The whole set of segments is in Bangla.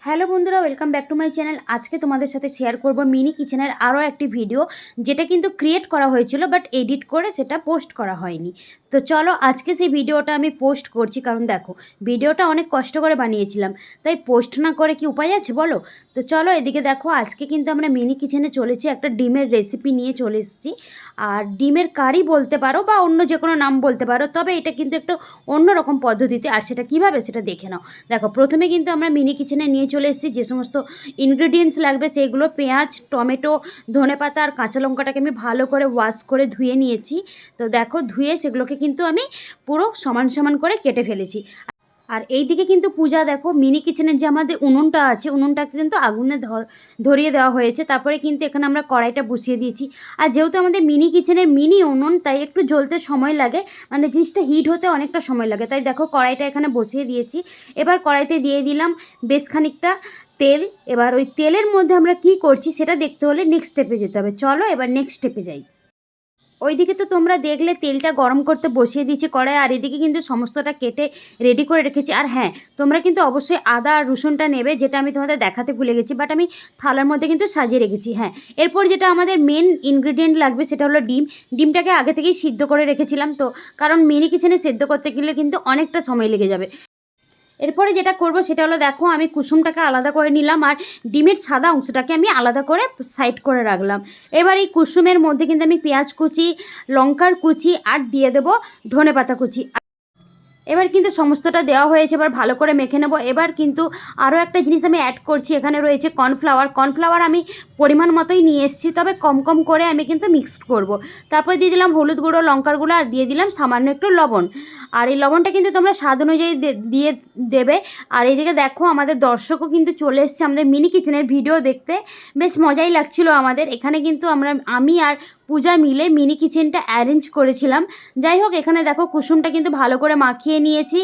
হ্যালো বন্ধুরা, welcome back to my channel. আজকে তোমাদের সাথে শেয়ার করব মিনি কিচেনের আরও একটি ভিডিও, যেটা কিন্তু ক্রিয়েট করা হয়েছিল বাট এডিট করে সেটা পোস্ট করা হয়নি। তো চলো আজকে সেই ভিডিওটা আমি পোস্ট করছি, কারণ দেখো ভিডিওটা অনেক কষ্ট করে বানিয়েছিলাম, তাই পোস্ট না করে কি উপায় আছে বলো। তো চলো এদিকে দেখো, আজকে কিন্তু আমরা মিনি কিচেনে চলেছি, একটা ডিমের রেসিপি নিয়ে চলে এসেছি। আর ডিমের কারি বলতে পারো বা অন্য যে কোনো নাম বলতে পারো, তবে এটা কিন্তু একটু অন্যরকম পদ্ধতিতে। আর সেটা কীভাবে সেটা দেখে নাও। দেখো প্রথমে কিন্তু আমরা মিনি কিচেনে নিয়ে চলে এসেছি যে সমস্ত ইনগ্রেডিয়েন্টস লাগবে সেগুলো: পেঁয়াজ, টমেটো, ধনেপাতা আর কাঁচা লঙ্কাটাকে আমি ভালো করে ওয়াশ করে ধুয়ে নিয়েছি। তো দেখো ধুয়ে সেগুলোকে কিন্তু আমি পুরো সমান সমান করে কেটে ফেলেছি। আর এই দিকে কিন্তু পূজা দেখো, মিনি কিচেনের যে আমাদের উনুনটা আছে, উনুনটাকে কিন্তু আগুনে ধরিয়ে দেওয়া হয়েছে। তারপরে কিন্তু এখানে আমরা কড়াইটা বসিয়ে দিয়েছি। আর যেহেতু আমাদের মিনি কিচেনের মিনি উনুন, তাই একটু জ্বলতে সময় লাগে, মানে জিনিসটা হিট হতে অনেকটা সময় লাগে। তাই দেখো কড়াইটা এখানে বসিয়ে দিয়েছি। এবার কড়াইতে দিয়ে দিলাম বেশ খানিকটা তেল। এবার ওই তেলের মধ্যে আমরা কি করছি সেটা দেখতে হলে নেক্সট স্টেপে যেতে হবে। চলো এবার নেক্সট স্টেপে যাই। ওইদিকে তো তোমরা দেখলে তেলটা গরম করতে বসিয়ে দিয়েছি কড়াই, আর এদিকে কিন্তু সমস্তটা কেটে রেডি করে রেখেছি। আর হ্যাঁ, তোমরা কিন্তু অবশ্যই আদা আর রসুনটা নেবে, যেটা আমি তোমাদের দেখাতে ভুলে গেছি, বাট আমি থালার মধ্যে কিন্তু সাজিয়ে রেখেছি। হ্যাঁ, এরপর যেটা আমাদের মেন ইনগ্রিডিয়েন্ট লাগবে সেটা হলো ডিম। ডিমটাকে আগে থেকেই সিদ্ধ করে রেখেছিলাম, তো কারণ মিনি কিচেনে সেদ্ধ করতে গেলে কিন্তু অনেকটা সময় লেগে যাবে। এরপরে যেটা করব সেটা হলো, দেখো আমি কুসুমটাকে আলাদা করে নিলাম আর ডিমের সাদা অংশটাকে আমি আলাদা করে সাইড করে রাখলাম। এবার এই কুসুমের মধ্যে কিন্তু আমি পেঁয়াজ কুচি, লঙ্কার কুচি আর দিয়ে দেবো ধনেপাতা কুচি। এবার কিন্তু সমস্তটা দেওয়া হয়েছে, এবার ভালো করে মেখে নেব। এবার কিন্তু আরও একটা জিনিস আমি অ্যাড করছি, এখানে রয়েছে কর্নফ্লাওয়ার। কর্নফ্লাওয়ার আমি পরিমাণ মতোই নিয়ে এসেছি, তবে কম কম করে আমি কিন্তু মিক্সড করব। তারপর দিয়ে দিলাম হলুদ গুঁড়ো, লঙ্কার গুঁড়ো আর দিয়ে দিলাম সামান্য একটু লবণ। আর এই লবণটা কিন্তু তোমরা স্বাদ অনুযায়ী দিয়ে দেবে। আর এইদিকে দেখো আমাদের দর্শকও কিন্তু চলে এসছে আমাদের মিনি কিচেনের ভিডিও দেখতে। বেশ মজাই লাগছিল আমাদের। এখানে কিন্তু আমি আর পূজা মিলে মিনি কিচেনটা অ্যারেঞ্জ করেছিলাম। যাই হোক, এখানে দেখো কুসুমটা কিন্তু ভালো করে মাখিয়ে নিয়েছি।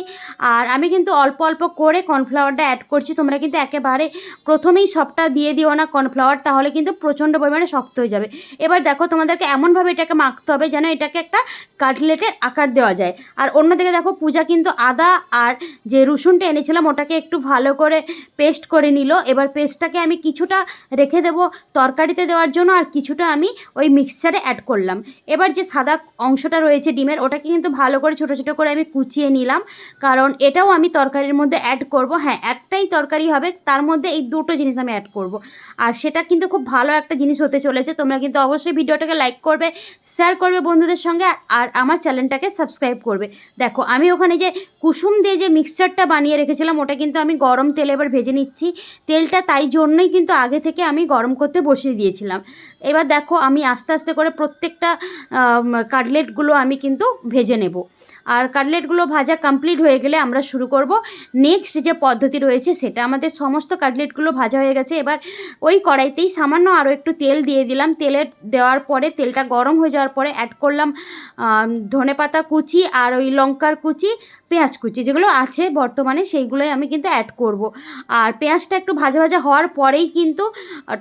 আর আমি কিন্তু অল্প অল্প করে কর্নফ্লাওয়ারটা অ্যাড করছি। তোমরা কিন্তু একেবারে প্রথমেই সবটা দিয়ে দিও না কর্নফ্লাওয়ার, তাহলে কিন্তু প্রচণ্ড পরিমাণে শক্ত হয়ে যাবে। এবার দেখো তোমাদেরকে এমনভাবে এটাকে মাখতে হবে যেন এটাকে একটা কাটলেটের আকার দেওয়া যায়। আর অন্যদিকে দেখো পূজা কিন্তু আদা আর যে রসুনটা এনেছিলাম ওটাকে একটু ভালো করে পেস্ট করে নিল। এবার পেস্টটাকে আমি কিছুটা রেখে দেবো তরকারিতে দেওয়ার জন্য, আর কিছুটা আমি ওই মিক্সচারে অ্যাড করলাম। এবার যে সাদা অংশটা রয়েছে ডিমের, ওটাকে কিন্তু ভালো করে ছোটো ছোটো করে আমি কুচিয়ে নিলাম, কারণ এটাও আমি তরকারির মধ্যে অ্যাড করব। হ্যাঁ, একটাই তরকারি হবে, তার মধ্যে এই দুটো জিনিস আমি অ্যাড করব। আর সেটা কিন্তু খুব ভালো একটা জিনিস হতে চলেছে। তোমরা কিন্তু অবশ্যই ভিডিওটাকে লাইক করবে, শেয়ার করবে বন্ধুদের সঙ্গে, আর আমার চ্যানেলটাকে সাবস্ক্রাইব করবে। দেখো আমি ওখানে যে কুসুম দিয়ে যে মিক্সচারটা বানিয়ে রেখেছিলাম ওটা কিন্তু আমি গরম তেলে এবার ভেজে নিচ্ছি। তেলটা তাই জন্যই কিন্তু আগে থেকে আমি গরম করতে বসিয়ে দিয়েছিলাম। এবার দেখো আমি আস্তে আস্তে করে প্রত্যেকটা কাটলেটগুলো আমি কিন্তু ভেজে নেব। আর কাটলেটগুলো ভাজা কমপ্লিট হয়ে গেলে আমরা শুরু করব নেক্সট যে পদ্ধতি রয়েছে সেটা। আমাদের সমস্ত কাটলেটগুলো ভাজা হয়ে গেছে। এবার ওই কড়াইতেই সামান্য আরও একটু তেল দিয়ে দিলাম। তেলের দেওয়ার পরে তেলটা গরম হয়ে যাওয়ার পরে অ্যাড করলাম ধনেপাতা কুচি আর ওই লঙ্কার কুচি, পেঁয়াজ কুচি যেগুলো আছে বর্তমানে সেইগুলোই আমি কিন্তু অ্যাড করব। আর পেঁয়াজটা একটু ভাজা ভাজা হওয়ার পরেই কিন্তু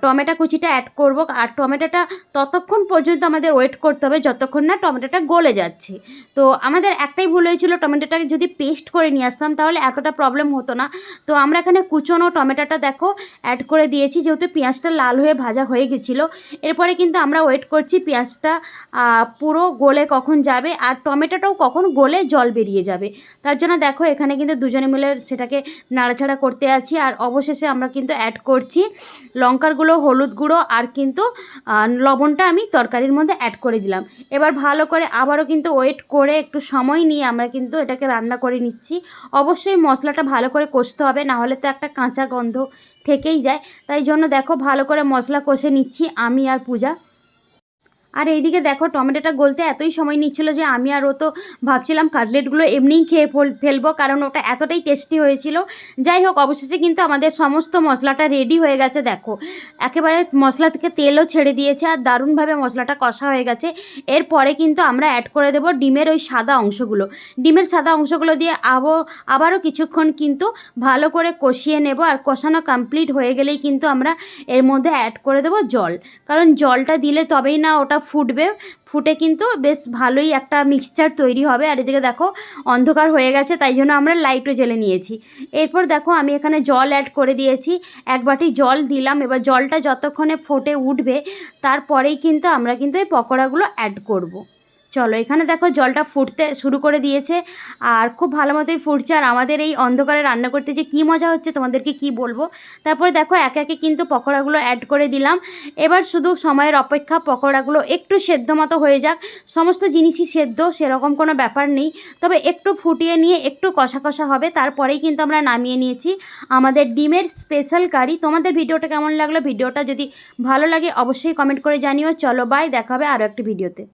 টমেটো কুচিটা অ্যাড করব। আর টমেটোটা ততক্ষণ পর্যন্ত আমাদের ওয়েট করতে হবে যতক্ষণ না টমেটোটা গলে যাচ্ছে। তো আমাদের একটাই ভুল হয়েছিল, টমেটোটাকে যদি পেস্ট করে নিয়ে আসতাম তাহলে এতটা প্রবলেম হতো না। তো আমরা এখানে কুচনো টমেটোটা দেখো অ্যাড করে দিয়েছি, যেহেতু পেঁয়াজটা লাল হয়ে ভাজা হয়ে গেছিলো। এরপরে কিন্তু আমরা ওয়েট করছি পেঁয়াজটা পুরো গলে কখন যাবে আর টমেটোটাও কখন গলে জল বেরিয়ে যাবে। তার জন্য দেখো এখানে কিন্তু দুজনে মিলে সেটাকে নাড়াচাড়া করতে আছি। আর অবশেষে আমরা কিন্তু অ্যাড করছি লঙ্কার গুঁড়ো, হলুদ গুঁড়ো আর কিন্তু লবণটা আমি তরকারির মধ্যে অ্যাড করে দিলাম। এবার ভালো করে আবারও কিন্তু ওয়েট করে একটু সময় নিয়ে আমরা কিন্তু এটাকে রান্না করে নিচ্ছি। অবশ্যই মশলাটা ভালো করে কষতে হবে, না হলে তো একটা কাঁচা গন্ধ থেকেই যায়। তাই জন্য দেখো ভালো করে মশলা কষে নিচ্ছি আমি আর পূজা। আর এইদিকে দেখো টমেটোটা গলতে এতই সময় নিচ্ছিল যে আমি আর ও তো ভাবছিলাম কাটলেটগুলো এমনিই খেয়ে ফেলবো, কারণ ওটা এতটাই টেস্টি হয়েছিল। যাই হোক, অবশেষে কিন্তু আমাদের সমস্ত মশলাটা রেডি হয়ে গেছে। দেখো একেবারে মশলা থেকে তেলও ছেড়ে দিয়েছে আর দারুণভাবে মশলাটা কষা হয়ে গেছে। এরপরে কিন্তু আমরা অ্যাড করে দেবো ডিমের ওই সাদা অংশগুলো। ডিমের সাদা অংশগুলো দিয়ে আবারও কিছুক্ষণ কিন্তু ভালো করে কষিয়ে নেব। আর কষানো কমপ্লিট হয়ে গেলেই কিন্তু আমরা এর মধ্যে অ্যাড করে দেবো জল, কারণ জলটা দিলে তবেই না ওটা ফুটবে, ফুটে কিন্তু বেশ ভালোই একটা মিক্সচার তৈরি হবে। আর এদিকে দেখো অন্ধকার হয়ে গেছে, তাই জন্য আমরা লাইটও জ্বেলে নিয়েছি। এরপর দেখো আমি এখানে জল অ্যাড করে দিয়েছি, 1 বাটি জল দিলাম। এবার জলটা যতক্ষণে ফুটে উঠবে তারপরেই কিন্তু আমরা কিন্তু এই পকোড়াগুলো অ্যাড করব। চলো এখানে দেখো জলটা ফুটতে শুরু করে দিয়েছে আর খুব ভালো মতোই ফুটছে। আর আমাদের এই অন্ধকারে রান্না করতে যে কী মজা হচ্ছে তোমাদেরকে কি বলবো। তারপরে দেখো একে একে কিন্তু পকোড়াগুলো অ্যাড করে দিলাম। এবার শুধু সময়ের অপেক্ষা, পকোড়াগুলো একটু সেদ্ধ মতো হয়ে যাক। সমস্ত জিনিসই সেদ্ধ, সেরকম কোনো ব্যাপার নেই, তবে একটু ফুটিয়ে নিয়ে একটু কষা কষা হবে, তারপরেই কিন্তু আমরা নামিয়ে নিয়েছি আমাদের ডিমের স্পেশাল কারি। তোমাদের ভিডিওটা কেমন লাগলো? ভিডিওটা যদি ভালো লাগে অবশ্যই কমেন্ট করে জানিও। চলো বাই, দেখা হবে আরও একটি ভিডিওতে।